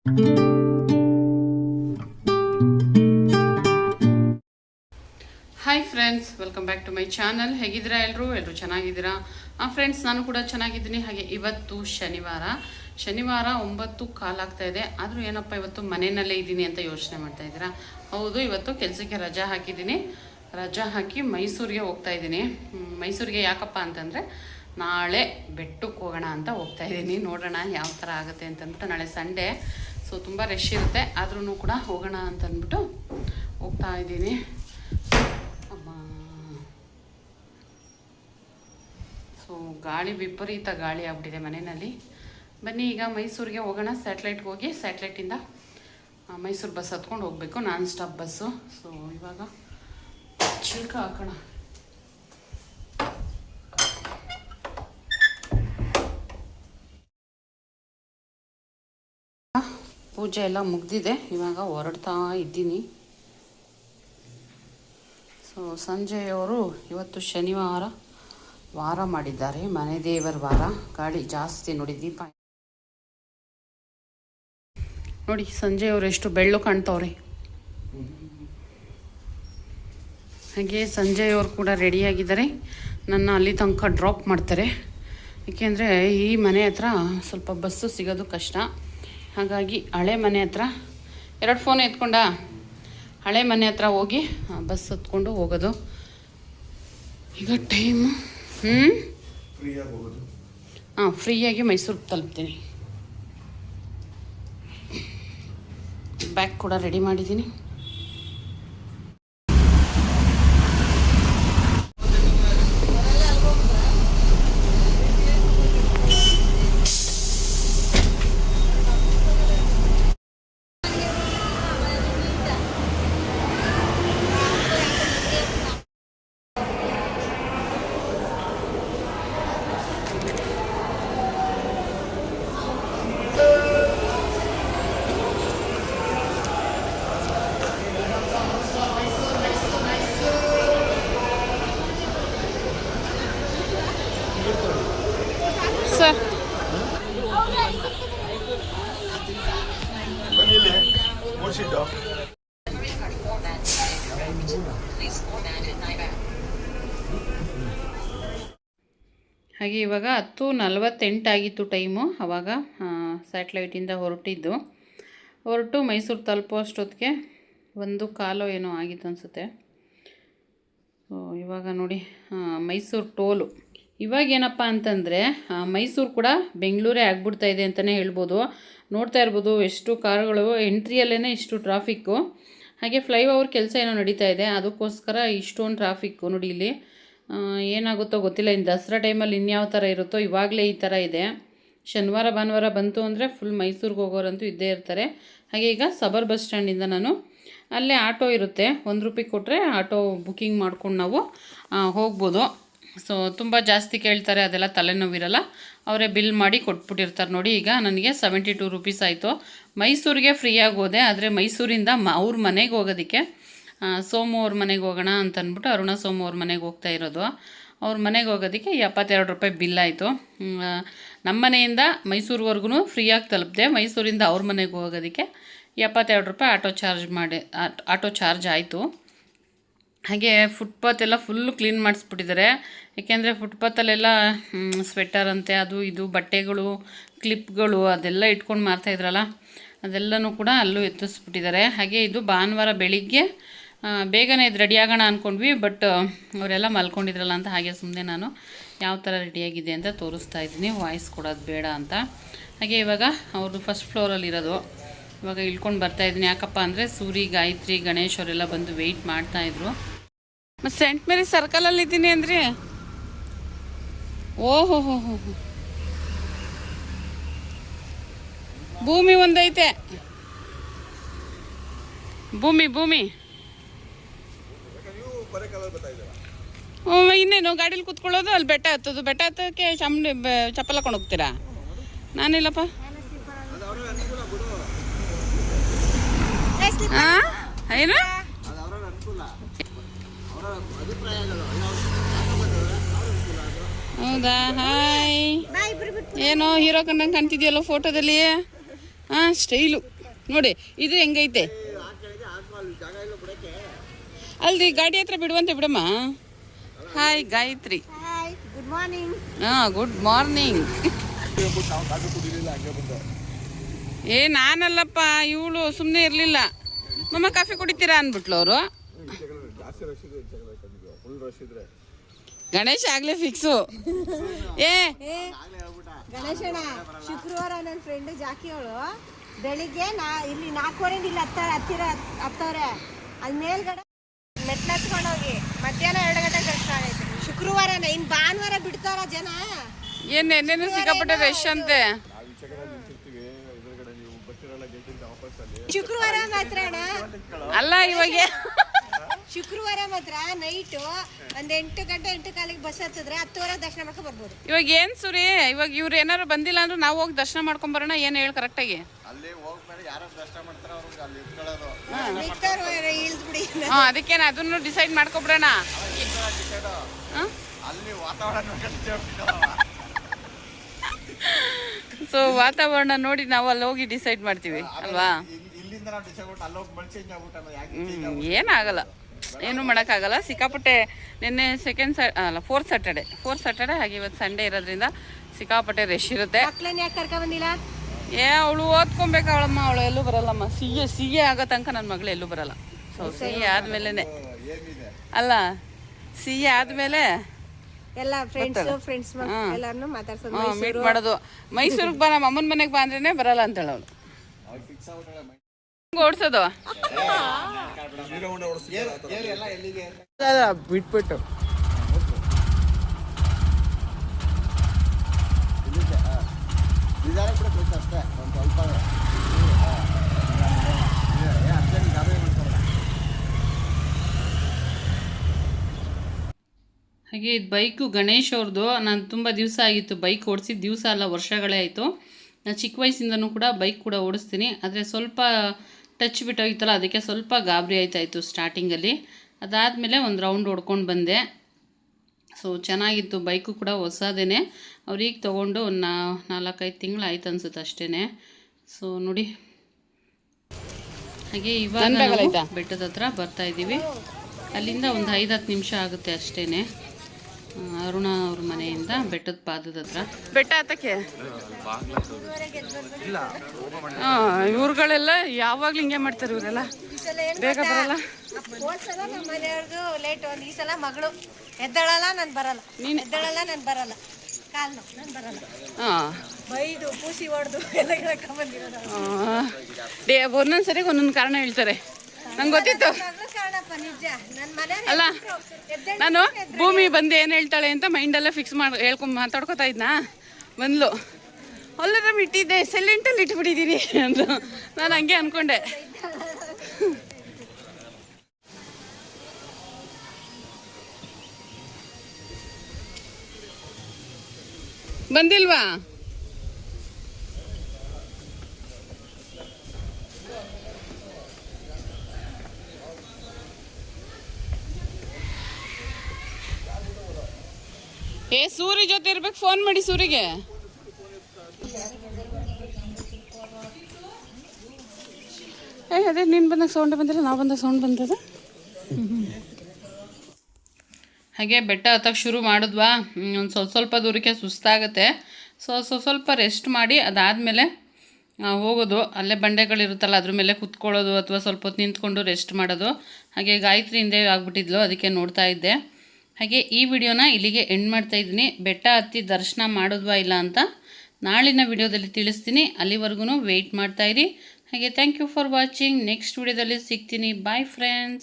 Hi friends, welcome back to my channel. ಹೇಗಿದ್ದೀರಾ ಎಲ್ಲರೂ ಚೆನ್ನಾಗಿದ್ದೀರಾ? ಫ್ರೆಂಡ್ಸ್, ನಾನು ಕೂಡ ಚೆನ್ನಾಗಿದ್ದೀನಿ. ಹಾಗೆ ಇವತ್ತು ಶನಿವಾರ 9:15 ಆಗ್ತಾ ಇದೆ. ಆದರೂ ಏನಪ್ಪ ಇವತ್ತು ಮನೆಯಲ್ಲೇ ಇದ್ದೀನಿ ಅಂತ ಯೋಚನೆ ಮಾಡ್ತಾ ಇದ್ದೀರಾ? ಹೌದು, ಇವತ್ತು ಕೆಲಸಕ್ಕೆ ರಜಾ ಹಾಕಿದ್ದೀನಿ. ರಜಾ ಹಾಕಿ ಮೈಸೂರಿಗೆ ಹೋಗ್ತಾ ಇದ್ದೀನಿ. ಮೈಸೂರಿಗೆ ಯಾಕಪ್ಪ ಅಂತಂದರೆ ನಾಳೆ ಬೆಟ್ಟಕ್ಕೆ ಹೋಗೋಣ ಅಂತ ಹೋಗ್ತಾ ಇದ್ದೀನಿ. ನೋಡೋಣ ಯಾವ ಥರ ಆಗುತ್ತೆ ಅಂತಂದ್ಬಿಟ್ಟು. ನಾಳೆ ಸಂಡೇ, ಸೊ ತುಂಬ ರಶ್ ಇರುತ್ತೆ. ಆದ್ರೂ ಕೂಡ ಹೋಗೋಣ ಅಂತಂದ್ಬಿಟ್ಟು ಹೋಗ್ತಾ ಇದ್ದೀನಿ. ಸೊ ಗಾಳಿ, ವಿಪರೀತ ಗಾಳಿ ಆಗ್ಬಿಟ್ಟಿದೆ ಮನೆಯಲ್ಲಿ. ಬನ್ನಿ ಈಗ ಮೈಸೂರಿಗೆ ಹೋಗೋಣ. ಸ್ಯಾಟ್ಲೈಟ್ಗೆ ಹೋಗಿ ಸ್ಯಾಟ್ಲೈಟಿಂದ ಮೈಸೂರು ಬಸ್ ಹತ್ಕೊಂಡು ಹೋಗಬೇಕು, ನಾನ್ ಸ್ಟಾಪ್ ಬಸ್ಸು. ಸೊ ಇವಾಗ ಚಿಲ್ಕ ಹಾಕೋಣ. ಪೂಜೆ ಎಲ್ಲ ಮುಗ್ದಿದೆ, ಇವಾಗ ಹೊರಡ್ತಾ ಇದ್ದೀನಿ. ಸೊ ಸಂಜೆಯವರು ಇವತ್ತು ಶನಿವಾರ ವಾರ ಮಾಡಿದ್ದಾರೆ, ಮನೆ ದೇವರ ವಾರ. ಗಾಳಿ ಜಾಸ್ತಿ ನೋಡಿ, ದೀಪ ನೋಡಿ. ಸಂಜೆಯವರು ಎಷ್ಟು ಬೆಳ್ಳು ಕಾಣ್ತವ್ರೆ. ಹಾಗೆ ಸಂಜೆಯವರು ಕೂಡ ರೆಡಿಯಾಗಿದ್ದಾರೆ. ನನ್ನ ಅಲ್ಲಿ ತನಕ ಡ್ರಾಪ್ ಮಾಡ್ತಾರೆ. ಏಕೆಂದರೆ ಈ ಮನೆ ಹತ್ರ ಸ್ವಲ್ಪ ಬಸ್ಸು ಸಿಗೋದು ಕಷ್ಟ. ಹಾಗಾಗಿ ಹಳೆ ಮನೆ ಹತ್ರ 2 ಫೋನ್ ಎತ್ಕೊಂಡ ಹಳೆ ಮನೆ ಹತ್ರ ಹೋಗಿ ಬಸ್ ಹತ್ಕೊಂಡು ಹೋಗೋದು. ಈಗ ಟೈಮು ಫ್ರೀಯಾಗಿ ಮೈಸೂರಿಗೆ ತಲುಪ್ತೀನಿ. ಬ್ಯಾಗ್ ಕೂಡ ರೆಡಿ ಮಾಡಿದ್ದೀನಿ. ಸರ್, ಹಾಗೆ ಇವಾಗ 10:48 ಆಗಿತ್ತು ಟೈಮು. ಆವಾಗ ಸ್ಯಾಟ್ಲೈಟಿಂದ ಹೊರಟು ಮೈಸೂರು ತಲುಪೋ ಅಷ್ಟೊತ್ತಿಗೆ 1:15 ಏನೋ ಆಗಿತ್ತು ಅನಿಸುತ್ತೆ. ಸೊ ಇವಾಗ ನೋಡಿ ಮೈಸೂರು ಟೋಲು. ಇವಾಗೇನಪ್ಪ ಅಂತಂದರೆ ಮೈಸೂರು ಕೂಡ ಬೆಂಗಳೂರೇ ಆಗ್ಬಿಡ್ತಾ ಇದೆ ಅಂತಲೇ ಹೇಳ್ಬೋದು. ನೋಡ್ತಾ ಇರ್ಬೋದು ಎಷ್ಟು ಕಾರುಗಳು, ಎಂಟ್ರಿಯಲ್ಲೇ ಇಷ್ಟು ಟ್ರಾಫಿಕ್ಕು. ಹಾಗೆ ಫ್ಲೈಓವರ್ ಕೆಲಸ ಏನೋ ನಡೀತಾ ಇದೆ, ಅದಕ್ಕೋಸ್ಕರ ಇಷ್ಟೊಂದು ಟ್ರಾಫಿಕ್ಕು ನೋಡಿ. ಇಲ್ಲಿ ಏನಾಗುತ್ತೋ ಗೊತ್ತಿಲ್ಲ. ಇನ್ನು ದಸರಾ ಟೈಮಲ್ಲಿ ಇನ್ಯಾವ ಥರ ಇರುತ್ತೋ, ಇವಾಗಲೇ ಈ ಥರ ಇದೆ. ಶನಿವಾರ ಭಾನುವಾರ ಬಂತು ಅಂದರೆ ಫುಲ್ ಮೈಸೂರಿಗೆ ಹೋಗೋರಂತೂ ಇದ್ದೇ ಇರ್ತಾರೆ. ಹಾಗೆ ಈಗ ಸಬರ್ ಬಸ್ ಸ್ಟ್ಯಾಂಡಿಂದ ನಾನು ಅಲ್ಲೇ ಆಟೋ ಇರುತ್ತೆ, ₹1 ಕೊಟ್ಟರೆ ಆಟೋ ಬುಕ್ಕಿಂಗ್ ಮಾಡ್ಕೊಂಡು ನಾವು ಹೋಗ್ಬೋದು. ಸೊ ತುಂಬ ಜಾಸ್ತಿ ಕೇಳ್ತಾರೆ, ಅದೆಲ್ಲ ತಲೆನೋವಿರಲ್ಲ, ಅವರೇ ಬಿಲ್ ಮಾಡಿ ಕೊಟ್ಬಿಟ್ಟಿರ್ತಾರೆ. ನೋಡಿ ಈಗ ನನಗೆ ₹72 ಆಯಿತು. ಮೈಸೂರಿಗೆ ಫ್ರೀಯಾಗಿ ಹೋದೆ. ಆದರೆ ಮೈಸೂರಿಂದ ಅವ್ರ ಮನೆಗೆ ಹೋಗೋದಕ್ಕೆ, ಸೋಮು ಅವ್ರ ಮನೆಗೆ ಹೋಗೋಣ ಅಂತಂದ್ಬಿಟ್ಟು ಅರುಣ ಸೋಮು ಅವ್ರ ಮನೆಗೆ ಹೋಗ್ತಾ ಇರೋದು. ಅವ್ರ ಮನೆಗೆ ಹೋಗೋದಕ್ಕೆ ₹72 ಬಿಲ್ ಆಯಿತು. ನಮ್ಮ ಮನೆಯಿಂದ ಮೈಸೂರುವರೆಗೂ ಫ್ರೀಯಾಗಿ ತಲುಪಿದೆ. ಮೈಸೂರಿಂದ ಅವ್ರ ಮನೆಗೆ ಹೋಗೋದಕ್ಕೆ ₹72 ಆಟೋ ಚಾರ್ಜ್ ಆಯಿತು. ಹಾಗೆ ಫುಟ್ಪಾತ್ ಎಲ್ಲ ಫುಲ್ಲು ಕ್ಲೀನ್ ಮಾಡಿಸ್ಬಿಟ್ಟಿದ್ದಾರೆ. ಏಕೆಂದರೆ ಫುಟ್ಪಾತಲ್ಲೆಲ್ಲ ಸ್ವೆಟರ್ ಅಂತೆ, ಅದು ಇದು ಬಟ್ಟೆಗಳು, ಕ್ಲಿಪ್ಗಳು ಅದೆಲ್ಲ ಇಟ್ಕೊಂಡು ಮಾರ್ತಾಯಿದ್ರಲ್ಲ, ಅದೆಲ್ಲನೂ ಕೂಡ ಅಲ್ಲೂ ಎತ್ತಿಸ್ಬಿಟ್ಟಿದ್ದಾರೆ. ಹಾಗೆ ಇದು ಭಾನುವಾರ ಬೆಳಿಗ್ಗೆ ಬೇಗನೆ ಇದು ರೆಡಿ ಆಗೋಣ ಅಂದ್ಕೊಂಡ್ವಿ. ಬಟ್ ಅವರೆಲ್ಲ ಮಲ್ಕೊಂಡಿದ್ರಲ್ಲ ಅಂತ ಹಾಗೆ ಸುಮ್ಮನೆ ನಾನು ಯಾವ ಥರ ರೆಡಿಯಾಗಿದೆ ಅಂತ ತೋರಿಸ್ತಾ ಇದ್ದೀನಿ, ವಾಯ್ಸ್ ಕೊಡೋದು ಬೇಡ ಅಂತ. ಹಾಗೆ ಇವಾಗ ಅವ್ರದ್ದು ಫಸ್ಟ್ ಫ್ಲೋರಲ್ಲಿರೋದು. ಇವಾಗ ಇಳ್ಕೊಂಡು ಬರ್ತಾಯಿದ್ದೀನಿ. ಯಾಕಪ್ಪ ಅಂದರೆ ಸೂರಿ, ಗಾಯತ್ರಿ, ಗಣೇಶ್ ಅವರೆಲ್ಲ ಬಂದು ವೆಯ್ಟ್ ಮಾಡ್ತಾಯಿದ್ರು. ಮತ್ತು ಸೆಂಟ್ ಮೇರಿ ಸರ್ಕಲಲ್ಲಿ ಇದ್ದೀನಿ ಅಂದರೆ ಓಹೋ ಹೋ ಹೋ ಹೋ, ಭೂಮಿ ಒಂದೈತೆ, ಭೂಮಿ ಇನ್ನೇನು ಗಾಡೀಲಿ ಕೂತ್ಕೊಳ್ಳೋದು, ಅಲ್ಲಿ ಬೆಟ್ಟ ಹತ್ತೋದು. ಬೆಟ್ಟ ಹತ್ತೋಕ್ಕೆ ಚಪ್ಪಲ್ ಹಾಕೊಂಡು ಹೋಗ್ತೀರಾ? ನಾನಿಲ್ಲಪ್ಪ. ಏನು ಹೌದಾ? ಹಾಯ್. ಏನೋ ಹೀರೋ ಕಂಡಂಗೆ ಕಾಣ್ತಿದ್ಯಲ್ಲ ಫೋಟೋದಲ್ಲಿ. ಸ್ಟೈಲು. ನೋಡಿ ಇದು ಹೆಂಗೈತೆ ಅಲ್ದಿ ಗಾಡಿ ಹತ್ರ ಬಿಡುವಂತೆ ಬಿಡಮ್ಮ. Hi Gayatri. Good morning. Good morning. ನಾನಲ್ಲಪ್ಪ, ಇವಳು ಸುಮ್ಮನೆ ಇರಲಿಲ್ಲ. ಮಮ್ಮ ಕಾಫಿ ಕುಡಿತೀರಾ ಅಂದ್ಬಿಟ್ಲು ಅವರು. ಗಣೇಶ ಆಗ್ಲೇ ಫಿಕ್ಸು. ಗಣೇಶಣ್ಣ ಶುಕ್ರವಾರ ನನ್ನ ಫ್ರೆಂಡ್ ಜಾಕಿ ಅವಳು ಬೆಳಿಗ್ಗೆ ಇಲ್ಲಿ 4:15 ಇಲ್ಲಿ ಹತ್ತಿರ ಹತ್ತವ್ರೆ. ಅಲ್ಲಿ ಮೇಲ್ಗಡೆ ಮೆಟ್ಲು ಹತ್ಕೊಂಡೋಗಿ ಮಧ್ಯಾಹ್ನ 2 ಗಂಟೆ ಕಷ್ಟ ಆಗೈತೆ. ಶುಕ್ರವಾರನ ಇನ್ನು ಭಾನುವಾರ ಬಿಡ್ತಾರ ಜನ. ಏನೇನು ಸಿಕ್ಕಾಪಟ್ಟೆ ರಶ್ ಅಂತೆ. ಶುಕ್ರವಾರ ಮಾತ್ರ ಅಲ್ಲ ಇವಾಗ ಶುಕ್ರವಾರ ಮಾತ್ರ ನೈಟು ಒಂದು 8 ಗಂಟೆ 8 ಕಾಲಿಗೆ ಬಸ್ ಹತ್ತಿದ್ರೆ 10:00 ದರ್ಶನ ಮಾಡ್ಕೊಂಡು ಬರ್ಬೋದು. ಇವಾಗ ಏನ್ ಸುರಿ, ಇವಾಗ ಇವ್ರು ಏನಾರು ಬಂದಿಲ್ಲ ಅಂದ್ರೆ ನಾವು ಹೋಗಿ ದರ್ಶನ ಮಾಡ್ಕೊಂಡ್ ಬರೋಣ. ಏನ್ ಹೇಳಿ ಕರೆಕ್ಟಾಗಿ ಅದಕ್ಕೇನ ಅದನ್ನು ಡಿಸೈಡ್ ಮಾಡ್ಕೊಬಿಡೋಣ. ಸೊ ವಾತಾವರಣ ನೋಡಿ ನಾವು ಅಲ್ಲಿ ಹೋಗಿ ಡಿಸೈಡ್ ಮಾಡ್ತೀವಿ ಅಲ್ವಾ. ಏನಾಗಲ್ಲ, ಏನು ಮಾಡೋಕ್ಕಾಗಲ್ಲ. ಸಿಕ್ಕಾಪಟ್ಟೆ ನಿನ್ನೆ ಫೋರ್ತ್ ಸ್ಯಾಟರ್ಡೆ ಹಾಗೆ ಇವತ್ತು ಸಂಡೇ ಇರೋದ್ರಿಂದ ಸಿಕ್ಕಾಪಟ್ಟೆ ರಶ್ ಇರುತ್ತೆ. ಅವಳು ಓದ್ಕೊಬೇಕು ಅವಳಮ್ಮ. ಅವಳು ಎಲ್ಲೂ ಬರಲ್ಲಮ್ಮ. ಸಿ ಎ ಆಗೋ ತನಕ ನನ್ನ ಮಗಳು ಎಲ್ಲೂ ಬರಲ್ಲ. ಸೊ ಸಿ ಎ ಆದ್ಮೇಲೆ ಅಲ್ಲ, ಸಿ ಎ ಆದ್ಮೇಲೆ ಎಲ್ಲ ಫ್ರೆಂಡ್ಸ್ ಎಲ್ಲಾರನ್ನು ಮಾತಾಡ್ಸೋದು, ಮೀಟ್ ಮಾಡೋದು. ಮೈಸೂರಿಗೆ ಬಾ, ನಮ್ಮ ಅಮ್ಮನ ಮನೆಗೆ ಬಾ ಅಂದ್ರೇನೆ ಬರಲ್ಲ ಅಂತ ಹೇಳೋಳು. ಓಡಿಸೋದು ಬಿಟ್ಬಿಟ್ಟು ಹಾಗೆ ಇದು ಬೈಕು ಗಣೇಶ್ ಅವ್ರದ್ದು. ನಾನು ತುಂಬ ದಿವಸ ಆಗಿತ್ತು ಬೈಕ್ ಓಡಿಸಿದ, ದಿವಸ ಅಲ್ಲ ವರ್ಷಗಳೇ ಆಯಿತು. ನಾನು ಚಿಕ್ಕ ವಯಸ್ಸಿಂದನೂ ಕೂಡ ಬೈಕ್ ಕೂಡ ಓಡಿಸ್ತೀನಿ. ಆದರೆ ಸ್ವಲ್ಪ ಟಚ್ ಬಿಟ್ಟೋಗಿತ್ತಲ್ಲ, ಅದಕ್ಕೆ ಸ್ವಲ್ಪ ಗಾಬರಿ ಆಯ್ತಾಯಿತ್ತು ಸ್ಟಾರ್ಟಿಂಗಲ್ಲಿ. ಅದಾದಮೇಲೆ ಒಂದು ರೌಂಡ್ ಹೊಡ್ಕೊಂಡು ಬಂದೆ. ಸೊ ಚೆನ್ನಾಗಿತ್ತು. ಬೈಕು ಕೂಡ ಹೊಸದೇನೆ. ಅವ್ರೀಗ ತೊಗೊಂಡು ಒಂದು 4-5 ತಿಂಗಳು ಆಯ್ತು ಅನ್ಸುತ್ತೆ ಅಷ್ಟೇ. ಸೊ ನೋಡಿ, ಹಾಗೆ ಇವಾಗ ಬೆಟ್ಟದ ಹತ್ರ ಬರ್ತಾಯಿದ್ದೀವಿ. ಅಲ್ಲಿಂದ ಒಂದು 5-10 ನಿಮಿಷ ಆಗುತ್ತೆ ಅಷ್ಟೇ. ಅರುಣ ಅವ್ರ ಮನೆಯಿಂದ ಬೆಟ್ಟದ ಪಾದದ ಹತ್ರ. ಬೆಟ್ಟ ಹತ್ತಕ್ಕೆ ಇವ್ರುಗಳೆಲ್ಲ ಯಾವಾಗ್ಲೂ ಹಿಂಗೆ ಮಾಡ್ತಾರೆ. ಇವರೆಲ್ಲ ಬೇಗ ಬರಲ್ಲ. ಲೇಟ್. ಈ ಸಲ ಮಗಳು ಎದ್ದಳಲ್ಲ, ನಾನು ಬರಲ್ಲ. ನೀನು ಎದ್ದಳಲ್ಲ, ನಾನು ಬರಲ್ಲ. ಕಾಲ್ನು ನಾನು ಬರಲ್ಲ. ಬೈದು ಪೂಸಿ ಹೊಡೆದು ಎಲ್ಲ ಒಂದೊಂದ್ಸರಿ ಒಂದೊಂದು ಕಾರಣ ಹೇಳ್ತಾರೆ. ನಂಗೆ ಗೊತ್ತಿತ್ತು. ಅಲ್ಲ, ನಾನು ಭೂಮಿ ಬಂದು ಏನು ಹೇಳ್ತಾಳೆ ಅಂತ ಮೈಂಡೆಲ್ಲ ಫಿಕ್ಸ್ ಹೇಳ್ಕೊಂಡು ಮಾತಾಡ್ಕೊತಾ ಇದ್ನಾ. ಬಂದ್ಲು, ಅಲ್ಲರಮ್ಮ ಇಟ್ಟಿದ್ದೆ, ಸೈಲೆಂಟಲ್ಲಿ ಇಟ್ಬಿಟ್ಟಿದ್ದೀನಿ ಅಂತ ನಾನು ಹಂಗೆ ಅಂದ್ಕೊಂಡೆ. ಬಂದಿಲ್ವಾ? ಸೂರಿ ಜೊತೆ ಇರ್ಬೇಕು. ಫೋನ್ ಮಾಡಿ ಸೂರಿಗೆ. ಅದೇ ನೀನು ಬಂದಾಗ ಸೌಂಡ್ ಬಂದಿಲ್ಲ, ನಾವು ಬಂದಾಗ ಸೌಂಡ್ ಬಂದದ. ಹಾಗೆ ಬೆಟ್ಟ ಹತ್ತಕ್ಕೆ ಶುರು ಮಾಡಿದ್ವಾ. ಒಂದು ಸ್ವಲ್ಪ ದೂರಕ್ಕೆ ಸುಸ್ತಾಗುತ್ತೆ. ಸ್ವಲ್ಪ ರೆಸ್ಟ್ ಮಾಡಿ ಅದಾದಮೇಲೆ ಹೋಗೋದು. ಅಲ್ಲೇ ಬಂಡೆಗಳಿರುತ್ತಲ್ಲ, ಅದ್ರ ಮೇಲೆ ಕುತ್ಕೊಳ್ಳೋದು ಅಥವಾ ಸ್ವಲ್ಪ ಹೊತ್ತು ನಿಂತ್ಕೊಂಡು ರೆಸ್ಟ್ ಮಾಡೋದು. ಹಾಗೆ ಗಾಯತ್ರಿ ಹಿಂದೆ ಆಗ್ಬಿಟ್ಟಿದ್ಲು, ಅದಕ್ಕೆ ನೋಡ್ತಾ ಇದ್ದೆ. ಹಾಗೆ ಈ ವಿಡಿಯೋನ ಇಲ್ಲಿಗೆ ಎಂಡ್ ಮಾಡ್ತಾಯಿದ್ದೀನಿ. ಬೆಟ್ಟ ಹತ್ತಿ ದರ್ಶನ ಮಾಡಿದ್ವಾ ಇಲ್ಲ ಅಂತ ನಾಳಿನ ವಿಡಿಯೋದಲ್ಲಿ ತಿಳಿಸ್ತೀನಿ. ಅಲ್ಲಿವರೆಗೂ ವೆಯ್ಟ್ ಮಾಡ್ತಾಯಿರಿ. ಹಾಗೆ thank you for watching. Next ವಿಡಿಯೋದಲ್ಲಿ ಸಿಗ್ತೀನಿ. Bye friends.